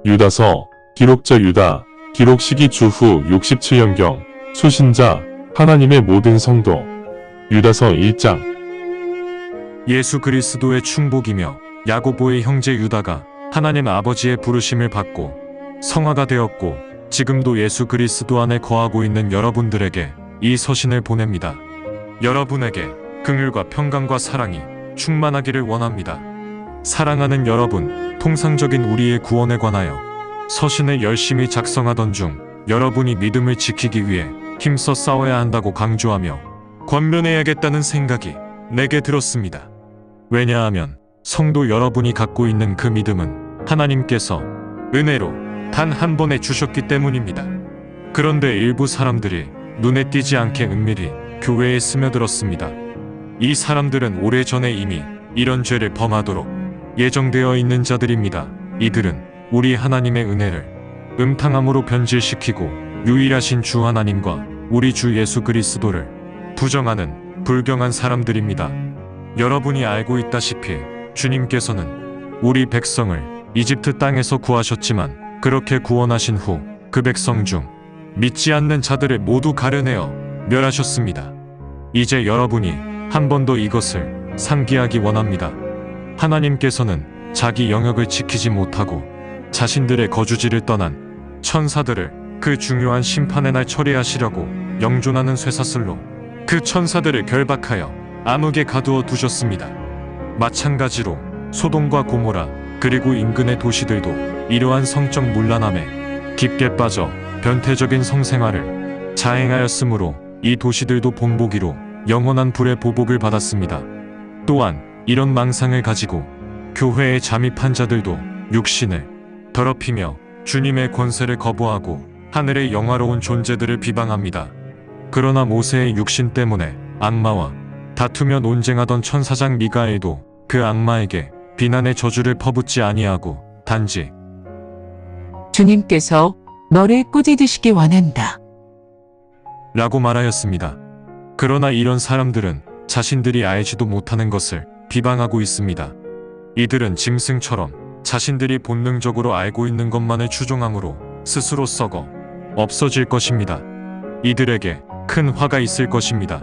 유다서, 기록자 유다, 기록 시기 주후 67년경, 수신자, 하나님의 모든 성도. 유다서 1장. 예수 그리스도의 충복이며 야고보의 형제 유다가 하나님 아버지의 부르심을 받고 성화가 되었고 지금도 예수 그리스도 안에 거하고 있는 여러분들에게 이 서신을 보냅니다. 여러분에게 긍휼과 평강과 사랑이 충만하기를 원합니다. 사랑하는 여러분, 통상적인 우리의 구원에 관하여 서신을 열심히 작성하던 중 여러분이 믿음을 지키기 위해 힘써 싸워야 한다고 강조하며 권면해야겠다는 생각이 내게 들었습니다. 왜냐하면 성도 여러분이 갖고 있는 그 믿음은 하나님께서 은혜로 단 한 번에 주셨기 때문입니다. 그런데 일부 사람들이 눈에 띄지 않게 은밀히 교회에 스며들었습니다. 이 사람들은 오래전에 이미 이런 죄를 범하도록 예정되어 있는 자들입니다. 이들은 우리 하나님의 은혜를 음탕함으로 변질시키고 유일하신 주 하나님과 우리 주 예수 그리스도를 부정하는 불경한 사람들입니다. 여러분이 알고 있다시피 주님께서는 우리 백성을 이집트 땅에서 구하셨지만 그렇게 구원하신 후 그 백성 중 믿지 않는 자들을 모두 가려내어 멸하셨습니다. 이제 여러분이 한 번 더 이것을 상기하기 원합니다. 하나님께서는 자기 영역을 지키지 못하고 자신들의 거주지를 떠난 천사들을 그 중요한 심판의 날 처리하시려고 영존하는 쇠사슬로 그 천사들을 결박하여 암흑에 가두어 두셨습니다. 마찬가지로 소돔과 고모라 그리고 인근의 도시들도 이러한 성적 문란함에 깊게 빠져 변태적인 성생활을 자행하였으므로 이 도시들도 본보기로 영원한 불의 보복을 받았습니다. 또한 이런 망상을 가지고 교회에 잠입한 자들도 육신을 더럽히며 주님의 권세를 거부하고 하늘의 영화로운 존재들을 비방합니다. 그러나 모세의 육신 때문에 악마와 다투며 논쟁하던 천사장 미가엘도 그 악마에게 비난의 저주를 퍼붓지 아니하고 단지 주님께서 너를 꾸짖으시기 원한다 라고 말하였습니다. 그러나 이런 사람들은 자신들이 알지도 못하는 것을 비방하고 있습니다. 이들은 짐승처럼 자신들이 본능적으로 알고 있는 것만을 추종함으로 스스로 썩어 없어질 것입니다. 이들에게 큰 화가 있을 것입니다.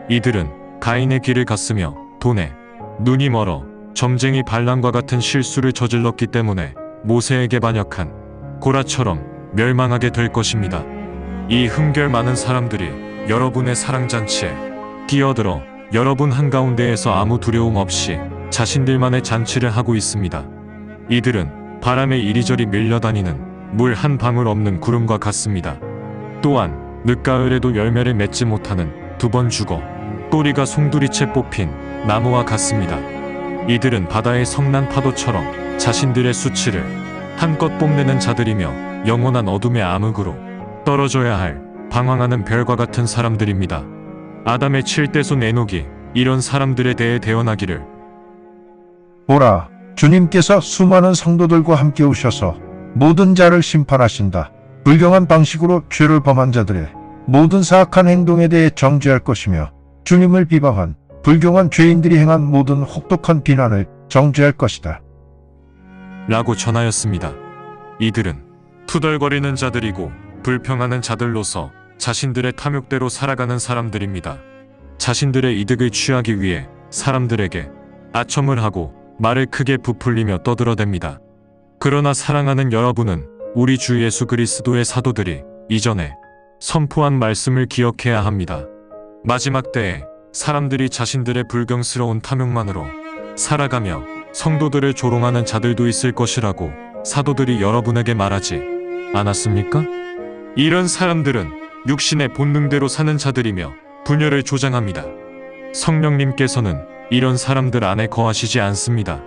이들은 가인의 길을 갔으며 돈에 눈이 멀어 점쟁이 발람과 같은 실수를 저질렀기 때문에 모세에게 반역한 고라처럼 멸망하게 될 것입니다. 이 흠결 많은 사람들이 여러분의 사랑잔치에 끼어들어 여러분 한가운데에서 아무 두려움 없이 자신들만의 잔치를 하고 있습니다. 이들은 바람에 이리저리 밀려다니는 물 한 방울 없는 구름과 같습니다. 또한 늦가을에도 열매를 맺지 못하는 두 번 죽어 꼬리가 송두리째 뽑힌 나무와 같습니다. 이들은 바다의 성난 파도처럼 자신들의 수치를 한껏 뽐내는 자들이며 영원한 어둠의 암흑으로 떨어져야 할 방황하는 별과 같은 사람들입니다. 아담의 7대손 에녹이 이런 사람들에 대해 대언하기를 보라, 주님께서 수많은 성도들과 함께 오셔서 모든 자를 심판하신다. 불경한 방식으로 죄를 범한 자들의 모든 사악한 행동에 대해 정죄할 것이며 주님을 비방한 불경한 죄인들이 행한 모든 혹독한 비난을 정죄할 것이다. 라고 전하였습니다. 이들은 투덜거리는 자들이고 불평하는 자들로서 자신들의 탐욕대로 살아가는 사람들입니다. 자신들의 이득을 취하기 위해 사람들에게 아첨을 하고 말을 크게 부풀리며 떠들어댑니다. 그러나 사랑하는 여러분은 우리 주 예수 그리스도의 사도들이 이전에 선포한 말씀을 기억해야 합니다. 마지막 때에 사람들이 자신들의 불경스러운 탐욕만으로 살아가며 성도들을 조롱하는 자들도 있을 것이라고 사도들이 여러분에게 말하지 않았습니까? 이런 사람들은 육신의 본능대로 사는 자들이며 분열을 조장합니다. 성령님께서는 이런 사람들 안에 거하시지 않습니다.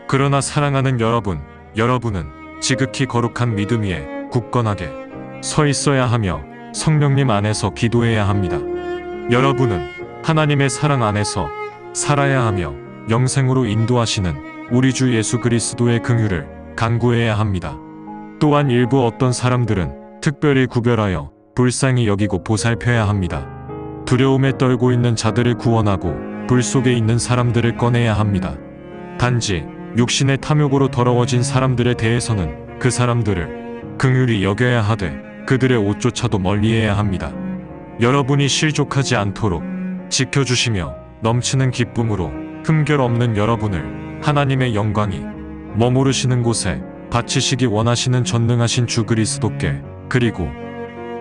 그러나 사랑하는 여러분은 지극히 거룩한 믿음 위에 굳건하게 서 있어야 하며 성령님 안에서 기도해야 합니다. 여러분은 하나님의 사랑 안에서 살아야 하며 영생으로 인도하시는 우리 주 예수 그리스도의 긍휼을 간구해야 합니다. 또한 일부 어떤 사람들은 특별히 구별하여 불쌍히 여기고 보살펴야 합니다. 두려움에 떨고 있는 자들을 구원하고 불 속에 있는 사람들을 꺼내야 합니다. 단지 육신의 탐욕으로 더러워진 사람들에 대해서는 그 사람들을 긍휼히 여겨야 하되 그들의 옷조차도 멀리해야 합니다. 여러분이 실족하지 않도록 지켜주시며 넘치는 기쁨으로 흠결 없는 여러분을 하나님의 영광이 머무르시는 곳에 바치시기 원하시는 전능하신 주 그리스도께, 그리고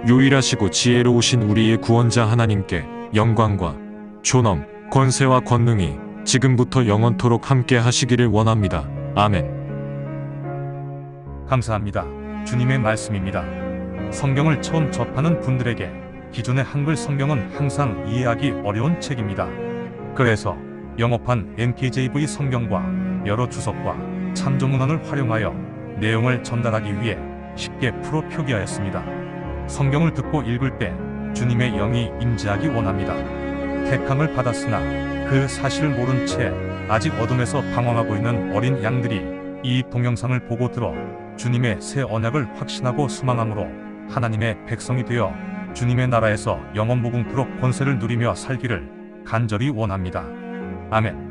유일하시고 지혜로우신 우리의 구원자 하나님께 영광과 존엄, 권세와 권능이 지금부터 영원토록 함께 하시기를 원합니다. 아멘. 감사합니다. 주님의 말씀입니다. 성경을 처음 접하는 분들에게 기존의 한글 성경은 항상 이해하기 어려운 책입니다. 그래서 영어판 NKJV 성경과 여러 주석과 참조문헌을 활용하여 내용을 전달하기 위해 쉽게 풀어 표기하였습니다. 성경을 듣고 읽을 때 주님의 영이 임재하기 원합니다. 택함을 받았으나 그 사실을 모른 채 아직 어둠에서 방황하고 있는 어린 양들이 이 동영상을 보고 들어 주님의 새 언약을 확신하고 소망함으로 하나님의 백성이 되어 주님의 나라에서 영원 무궁토록 권세를 누리며 살기를 간절히 원합니다. 아멘.